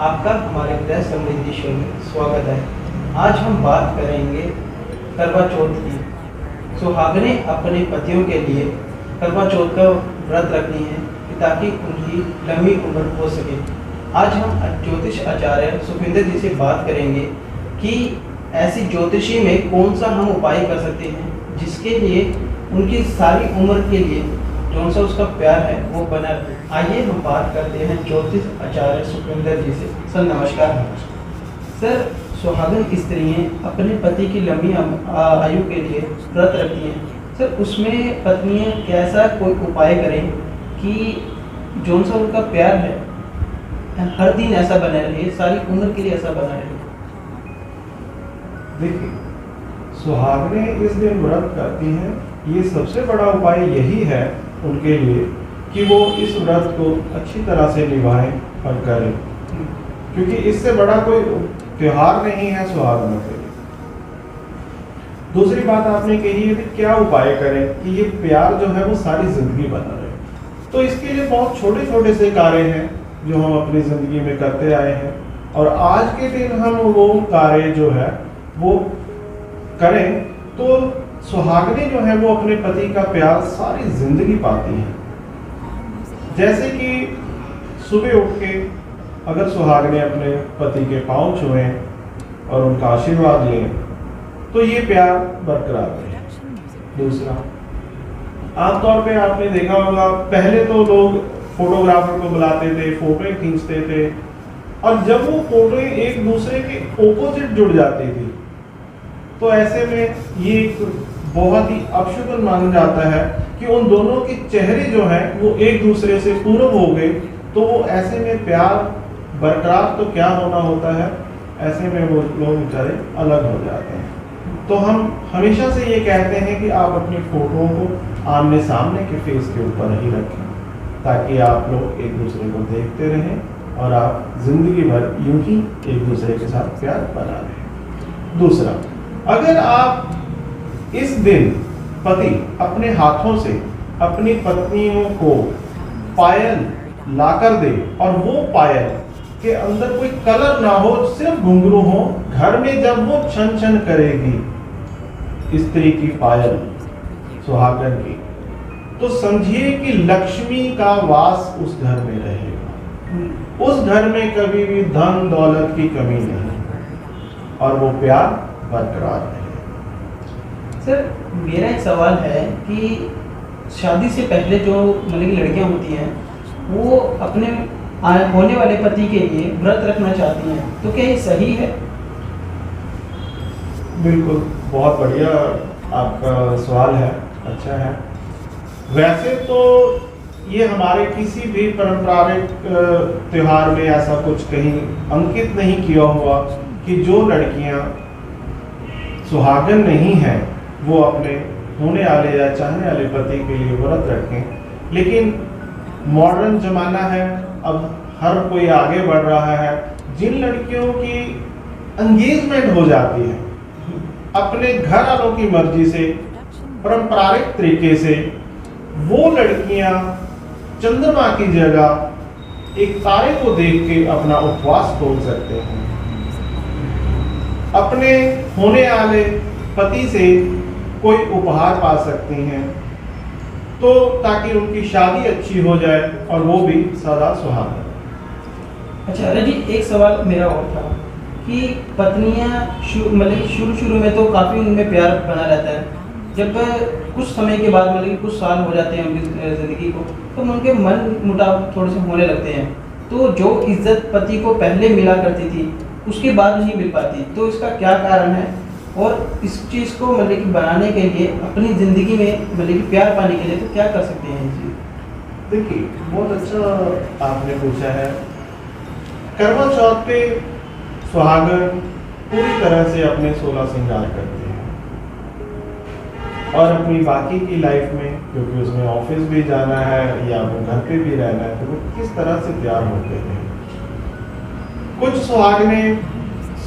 आपका हमारे गृह समृद्धि शो में स्वागत है। आज हम बात करेंगे करवा चौथ की। सुहागनें अपने पतियों के लिए करवा चौथ का व्रत रखती हैं कि ताकि उनकी लंबी उम्र हो सके। आज हम ज्योतिष आचार्य सुखविंदर जी से बात करेंगे कि ऐसी ज्योतिषी में कौन सा हम उपाय कर सकते हैं जिसके लिए उनकी सारी उम्र के लिए कौन सा उसका प्यार है वो बना रहे। आइए हम बात करते हैं ज्योतिष आचार्य सुखविंदर जी से। सर नमस्कार। सर, सुहागन स्त्रियाँ अपने पति की लंबी आयु के लिए व्रत रखती हैं। सर, उसमें पत्नियाँ कैसा कोई उपाय करें कि जो सा उनका प्यार है हर दिन ऐसा बना रहे, सारी उम्र के लिए ऐसा बना रहे। देखिए, सुहागनें इस दिन व्रत करती हैं, ये सबसे बड़ा उपाय यही है उनके लिए कि वो इस व्रत को अच्छी तरह से निभाएं और करें, क्योंकि इससे बड़ा कोई त्योहार नहीं है सुहागनों के लिए। दूसरी बात आपने कही है कि क्या उपाय करें कि ये प्यार जो है वो सारी जिंदगी बना रहे। तो इसके लिए बहुत छोटे छोटे से कार्य हैं जो हम अपनी जिंदगी में करते आए हैं, और आज के दिन हम वो कार्य जो है वो करें तो सुहागनें जो है वो अपने पति का प्यार सारी जिंदगी पाती हैं। जैसे कि सुबह उठ के अगर सुहागनें अपने पति के पांव छुएं और उनका आशीर्वाद लें तो ये प्यार बरकरार रहे। दूसरा, आमतौर पे आपने देखा होगा पहले तो लोग फोटोग्राफर को बुलाते थे, फोटो खींचते थे, और जब वो फोटो एक दूसरे के ओपोजिट जुड़ जाती थी तो ऐसे में ये एक बहुत ही अपशुभन माना जाता है कि उन दोनों के चेहरे जो हैं वो एक दूसरे से पूरब हो गए, तो वो ऐसे में प्यार बरकरार तो क्या होना होता है, ऐसे में वो लोग बेचारे अलग हो जाते हैं। तो हम हमेशा से ये कहते हैं कि आप अपनी फोटो को आमने सामने के फेस के ऊपर ही रखें ताकि आप लोग एक दूसरे को देखते रहें और आप जिंदगी भर यूं ही एक दूसरे के साथ प्यार बना रहें। दूसरा, अगर आप इस दिन पति अपने हाथों से अपनी पत्नियों को पायल लाकर दे और वो पायल के अंदर कोई कलर ना हो, सिर्फ घुंघरू हो, घर में जब वो छन छन करेगी स्त्री की पायल सुहागन की, तो समझिए कि लक्ष्मी का वास उस घर में रहेगा। उस घर में कभी भी धन दौलत की कमी नहीं और वो प्यार बरकरार रहे। सर, मेरा एक सवाल है कि शादी से पहले जो मतलब की लड़कियां होती हैं वो अपने होने वाले पति के लिए व्रत रखना चाहती हैं, तो क्या ये सही है? बिल्कुल, बहुत बढ़िया आपका सवाल है, अच्छा है। वैसे तो ये हमारे किसी भी पारंपरिक त्योहार में ऐसा कुछ कहीं अंकित नहीं किया हुआ कि जो लड़कियां सुहागन नहीं हैं वो अपने होने वाले या चाहने वाले पति के लिए व्रत रखें। लेकिन मॉडर्न जमाना है, अब हर कोई आगे बढ़ रहा है। जिन लड़कियों की एंगेजमेंट हो जाती है अपने घर वालों की मर्जी से, पारंपरिक तरीके से, वो लड़कियां चंद्रमा की जगह एक तारे को देख के अपना उपवास तोड़ सकते हैं, अपने होने वाले पति से कोई उपहार पा सकती हैं, तो ताकि उनकी शादी अच्छी हो जाए और वो भी सदा सुहागन। अच्छा अरे जी, एक सवाल मेरा और था कि पत्नियां मतलब शुरू में तो काफ़ी उनमें प्यार बना रहता है, जब कुछ समय के बाद मतलब कुछ साल हो जाते हैं उनकी ज़िंदगी को, तो उनके मन मुटाव थोड़े से होने लगते हैं, तो जो इज्जत पति को पहले मिला करती थी उसके बाद नहीं मिल पाती, तो इसका क्या कारण है? और इस चीज़ को मतलब कि बनाने के लिए अपनी ज़िंदगी में मतलब कि प्यार पाने के लिए तो क्या कर सकते हैं जी? देखिए, बहुत अच्छा आपने पूछा है। करवा चौथ पे सुहागन पूरी तरह से अपने 16 श्रृंगार करते हैं और अपनी बाकी की लाइफ में, क्योंकि उसमें ऑफिस भी जाना है या वो घर पे भी रहना है, तो वो किस तरह से तैयार होते हैं। कुछ सुहागनें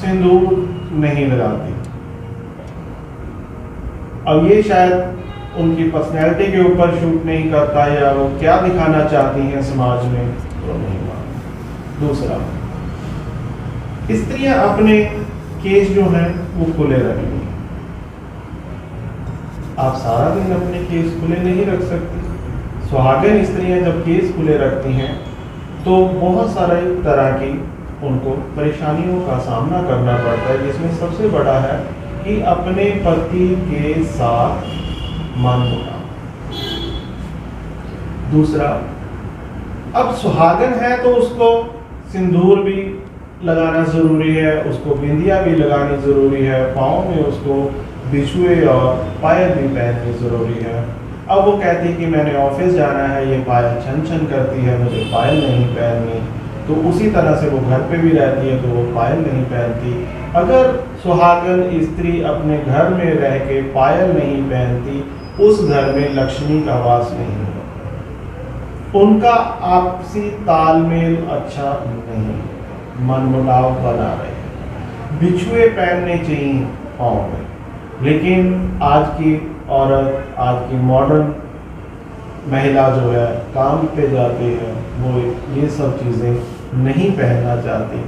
सिंदूर नहीं लगाती, अब ये शायद उनकी पर्सनैलिटी के ऊपर शूट नहीं करता या वो क्या दिखाना चाहती हैं समाज में, तो नहीं मानती। दूसरा, स्त्रियां अपने केस जो हैं वो खुले रखेंगी। आप सारा दिन अपने केस खुले नहीं रख सकती। सुहागन स्त्रियां जब केस खुले रखती हैं तो बहुत सारे तरह की उनको परेशानियों का सामना करना पड़ता है, जिसमें सबसे बड़ा है कि अपने पति के साथ मनमुटाव। दूसरा, अब सुहागन है तो उसको सिंदूर भी लगाना ज़रूरी है, उसको बिंदिया भी लगानी ज़रूरी है, पाँव में उसको बिछुए और पायल भी पहननी ज़रूरी है। अब वो कहती कि मैंने ऑफिस जाना है, ये पायल छन छन करती है, मुझे पायल नहीं पहननी, तो उसी तरह से वो घर पे भी रहती है तो वो पायल नहीं पहनती। अगर सुहागन स्त्री अपने घर में रह के पायल नहीं पहनती, उस घर में लक्ष्मी का वास नहीं होगा, उनका आपसी तालमेल अच्छा नहीं, मनमुटाव बना रहे। बिछुए पहनने चाहिए पाँव में, लेकिन आज की औरत, आज की मॉडर्न महिला जो है काम पे जाती है, वो ये सब चीज़ें नहीं पहनना चाहती।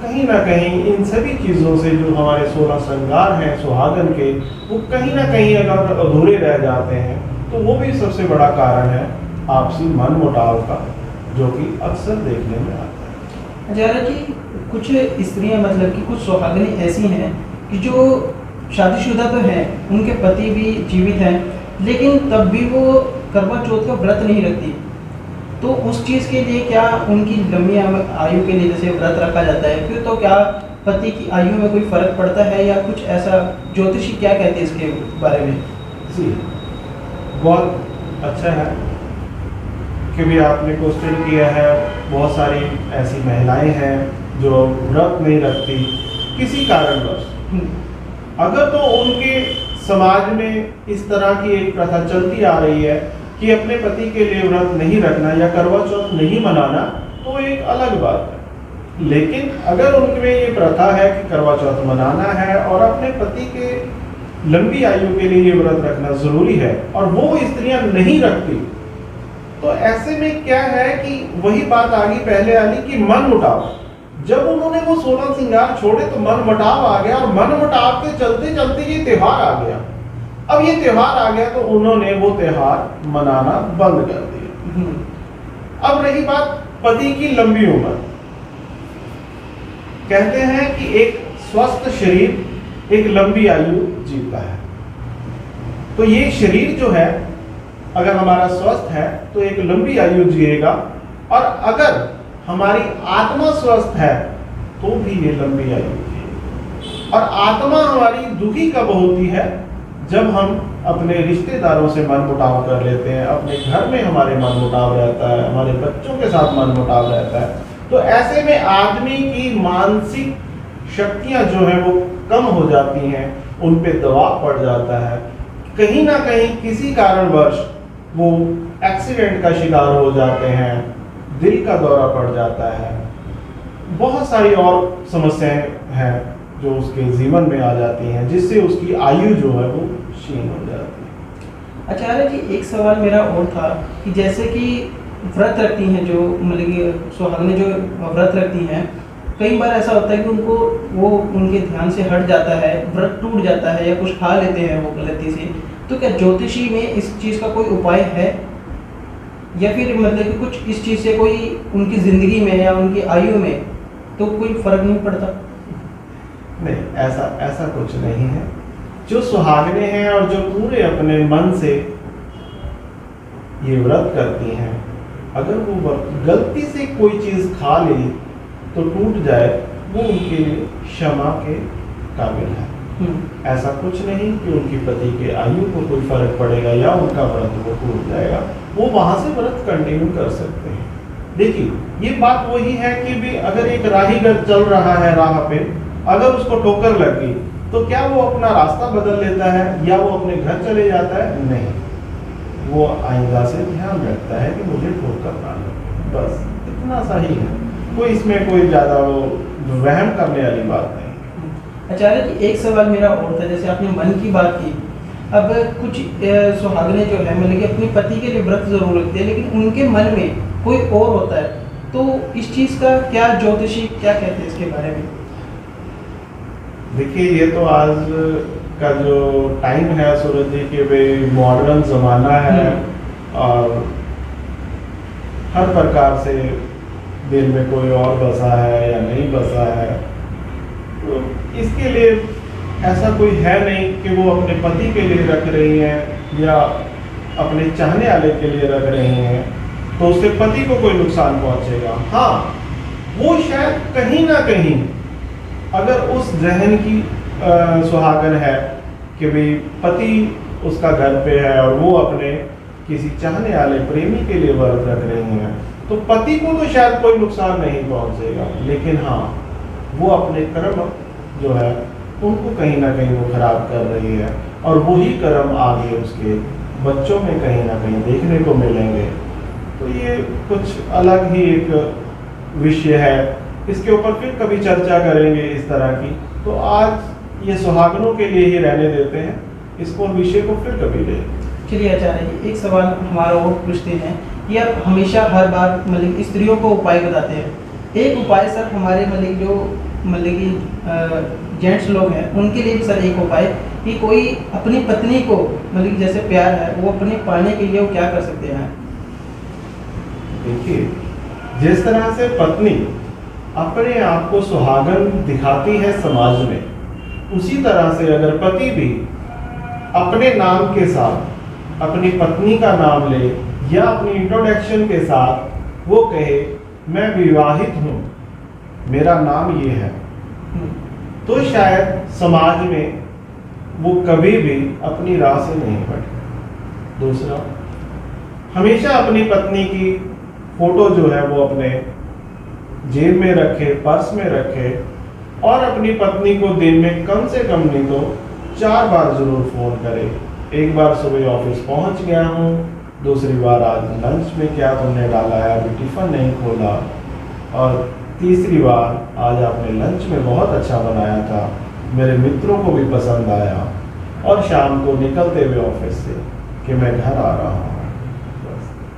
कहीं ना कहीं इन सभी चीज़ों से जो हमारे 16 श्रृंगार हैं सुहागन के, वो कहीं ना कहीं अगर अधूरे रह जाते हैं तो वो भी सबसे बड़ा कारण है आपसी मनमुटाव का, जो कि अक्सर देखने में आता है। अचार्य जी, कुछ स्त्रियां मतलब कि कुछ सुहागनें ऐसी हैं कि जो शादीशुदा तो हैं, उनके पति भी जीवित हैं, लेकिन तब भी वो करवा चौथ का व्रत नहीं रखती। तो उस चीज़ के लिए क्या उनकी लंबी आयु के लिए जैसे व्रत रखा जाता है, फिर तो क्या पति की आयु में कोई फर्क पड़ता है या कुछ ऐसा? ज्योतिषी क्या कहते हैं इसके बारे में? जी, बहुत अच्छा है कि भी आपने क्वेश्चन किया है। बहुत सारी ऐसी महिलाएं हैं जो व्रत नहीं रखती किसी कारणवश। अगर तो उनके समाज में इस तरह की एक प्रथा चलती आ रही है कि अपने पति के लिए व्रत नहीं रखना या करवा चौथ नहीं मनाना, तो एक अलग बात है। लेकिन अगर उनमें ये प्रथा है कि करवा चौथ मनाना है और अपने पति के लंबी आयु के लिए ये व्रत रखना जरूरी है और वो स्त्रियां नहीं रखती, तो ऐसे में क्या है कि वही बात आ गई पहले वाली कि मन मुटाव। जब उन्होंने वो 16 श्रृंगार छोड़े तो मन मुटाव आ गया, और मन मुटाव के चलते चलते ये त्योहार आ गया। अब ये त्योहार आ गया तो उन्होंने वो त्योहार मनाना बंद कर दिया। अब रही बात पति की लंबी उम्र, कहते हैं कि एक स्वस्थ शरीर एक लंबी आयु जीता है। तो ये शरीर जो है अगर हमारा स्वस्थ है तो एक लंबी आयु जिएगा, और अगर हमारी आत्मा स्वस्थ है तो भी ये लंबी आयु जिएगी। और आत्मा हमारी दुखी कब होती है? जब हम अपने रिश्तेदारों से मनमुटाव कर लेते हैं, अपने घर में हमारे मनमुटाव रहता है, हमारे बच्चों के साथ मनमुटाव रहता है, तो ऐसे में आदमी की मानसिक शक्तियां जो है वो कम हो जाती हैं, उन पे दबाव पड़ जाता है। कहीं ना कहीं किसी कारणवश वो एक्सीडेंट का शिकार हो जाते हैं, दिल का दौरा पड़ जाता है, बहुत सारी और समस्याएं हैं जो उसके जीवन में आ जाती हैं, जिससे उसकी आयु जो है वो क्षीण हो जाती है। आचार्य जी, एक सवाल मेरा और था कि जैसे कि व्रत रखती हैं जो मतलब कि सुहागनें जो व्रत रखती हैं, कई बार ऐसा होता है कि उनको वो उनके ध्यान से हट जाता है, व्रत टूट जाता है या कुछ खा लेते हैं वो गलती से, तो क्या ज्योतिषी में इस चीज़ का कोई उपाय है, या फिर मतलब कि कुछ इस चीज़ से कोई उनकी ज़िंदगी में या उनकी आयु में तो कोई फर्क नहीं पड़ता? नहीं, ऐसा कुछ नहीं है। जो सुहागने हैं और जो पूरे अपने मन से ये व्रत करती हैं, अगर वो गलती से कोई चीज़ खा ले तो टूट जाए, वो उनके लिए क्षमा के काबिल है। ऐसा कुछ नहीं कि उनकी पति के आयु को कोई फर्क पड़ेगा या उनका व्रत वो टूट जाएगा, वो वहां से व्रत कंटिन्यू कर सकते हैं। देखिए, ये बात वही है कि भी अगर एक राहीगर चल रहा है राह पे, अगर उसको ठोकर लग गई तो क्या वो अपना रास्ता बदल लेता है या वो अपने घर चले जाता है? नहीं, वो आइंदा से ध्यान रखता है कि मुझे ठोकर ना लगे, बस इतना सा ही है। कोई इसमें कोई ज़्यादा वो वहम करने वाली बात नहीं। आचार्य जी, एक सवाल मेरा और था, जैसे आपने मन की बात की, अब कुछ सुहागनें जो है मतलब कि अपने पति के लिए व्रत जरूर रखते हैं, लेकिन उनके मन में कोई और होता है, तो इस चीज़ का क्या ज्योतिषी क्या कहते हैं इसके बारे में? देखिए, ये तो आज का जो टाइम है सूरज जी कि भाई मॉडर्न ज़माना है और हर प्रकार से दिल में कोई और बसा है या नहीं बसा है, तो इसके लिए ऐसा कोई है नहीं कि वो अपने पति के लिए रख रही हैं या अपने चाहने वाले के लिए रख रही हैं तो उससे पति को कोई नुकसान पहुंचेगा। हाँ, वो शायद कहीं ना कहीं अगर उस जहन की सुहागन है कि भाई पति उसका घर पे है और वो अपने किसी चाहने वाले प्रेमी के लिए व्रत रख रही हैं, तो पति को तो शायद कोई नुकसान नहीं पहुंचेगा, लेकिन हाँ, वो अपने कर्म जो है उनको कहीं ना कहीं वो खराब कर रही है और वही कर्म आगे उसके बच्चों में कहीं ना कहीं देखने को मिलेंगे। तो ये कुछ अलग ही एक विषय है, इसके ऊपर फिर कभी चर्चा करेंगे इस तरह की। तो आज ये सुहागनों के लिए ही रहने देते हैं, इसको विषय को फिर कभी ले। चलिए आचार्य जी, एक सवाल हमारा वो पूछते हैं कि आप हमेशा हर बार मतलब स्त्रियों को उपाय बताते हैं, एक उपाय सर हमारे मतलब जो मतलब कि जेंट्स लोग हैं उनके लिए भी सर एक उपाय कि कोई अपनी पत्नी को मतलब जैसे प्यार है वो अपने पाने के लिए वो क्या कर सकते हैं? देखिए, जिस तरह से पत्नी अपने आप को सुहागन दिखाती है समाज में, उसी तरह से अगर पति भी अपने नाम के साथ अपनी पत्नी का नाम ले या अपनी इंट्रोडक्शन के साथ वो कहे मैं विवाहित हूँ, मेरा नाम ये है, तो शायद समाज में वो कभी भी अपनी राह से नहीं हटे। दूसरा, हमेशा अपनी पत्नी की फोटो जो है वो अपने जेब में रखे, पर्स में रखे और अपनी पत्नी को दिन में कम से कम नहीं तो 4 बार जरूर फोन करे। एक बार सुबह ऑफिस पहुंच गया हूँ, दूसरी बार आज लंच में क्या तुमने डाला है, अभी टिफिन नहीं खोला, और तीसरी बार आज आपने लंच में बहुत अच्छा बनाया था, मेरे मित्रों को भी पसंद आया, और शाम को निकलते हुए ऑफिस से कि मैं घर आ रहा हूँ।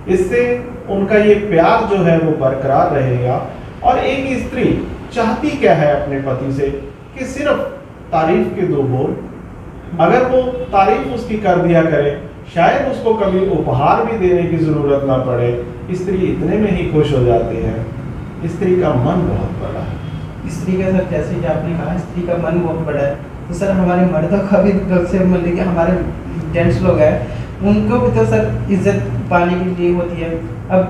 इससे उनका ये प्यार जो है वो बरकरार रहेगा। और एक स्त्री चाहती क्या है अपने पति से कि सिर्फ तारीफ के 2 बोल, अगर वो तारीफ उसकी कर दिया करे, शायद उसको कभी उपहार भी देने की जरूरत ना पड़े, स्त्री इतने में ही खुश हो जाती है। स्त्री का मन बहुत बड़ा है। स्त्री का सर जैसे कि आपने कहा स्त्री का मन बहुत बड़ा है, तो सर हमारे मर्दों का भी से मतलब कि हमारे जेंट्स लोग हैं उनको भी तो सर इज्जत पाने के लिए होती है। अब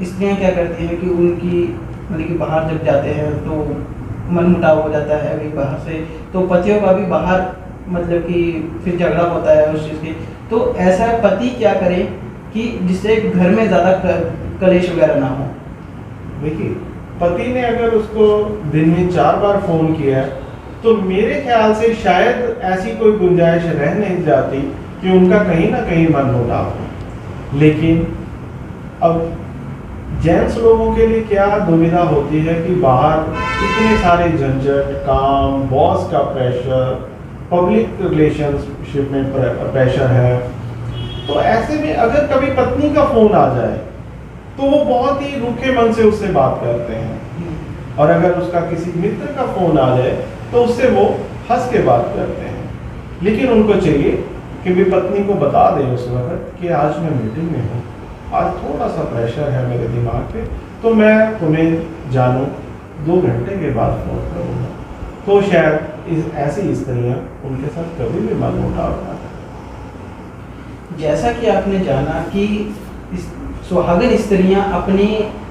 स्त्रियां क्या करती हैं कि उनकी मतलब कि बाहर जब जाते हैं तो मन मुटाव हो जाता है अभी बाहर से, तो पतियों का भी बाहर मतलब कि फिर झगड़ा होता है उस चीज़ की। तो ऐसा पति क्या करे कि जिससे घर में ज़्यादा कलेश वगैरह ना हो? देखिए, पति ने अगर उसको दिन में 4 बार फोन किया तो मेरे ख्याल से शायद ऐसी कोई गुंजाइश रह नहीं जाती कि उनका कहीं ना कहीं मन मुटाव हो। लेकिन अब जेंट्स लोगों के लिए क्या दुविधा होती है कि बाहर इतने सारे झंझट, काम, बॉस का प्रेशर, पब्लिक रिलेशनशिप में प्रेशर है, तो ऐसे में अगर कभी पत्नी का फोन आ जाए तो वो बहुत ही रूखे मन से उससे बात करते हैं, और अगर उसका किसी मित्र का फोन आ जाए तो उससे वो हंस के बात करते हैं। लेकिन उनको चाहिए कि वे पत्नी को बता दें उस वक्त कि आज मैं मीटिंग में हूँ, आज थोड़ा सा प्रेशर है मेरे दिमाग पे, तो मैं तुम्हें जानूँ 2 घंटे के बाद फोन करूँगा। तो शायद ऐसी स्त्रियाँ उनके साथ कभी भी मन मुटाव ना करें। जैसा कि आपने जाना कि सुहागन स्त्रियां अपने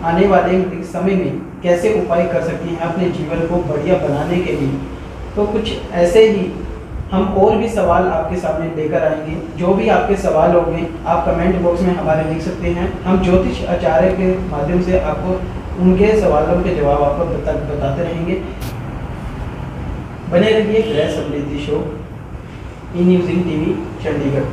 आने वाले समय में कैसे उपाय कर सकती हैं अपने जीवन को बढ़िया बनाने के लिए, तो कुछ ऐसे ही हम और भी सवाल आपके सामने लेकर आएंगे। जो भी आपके सवाल होंगे आप कमेंट बॉक्स में हमारे लिख सकते हैं, हम ज्योतिष आचार्य के माध्यम से आपको उनके सवालों के जवाब आपको बताते रहेंगे। बने रहिए ग्रह समृद्धि show in news TV Chandigarh.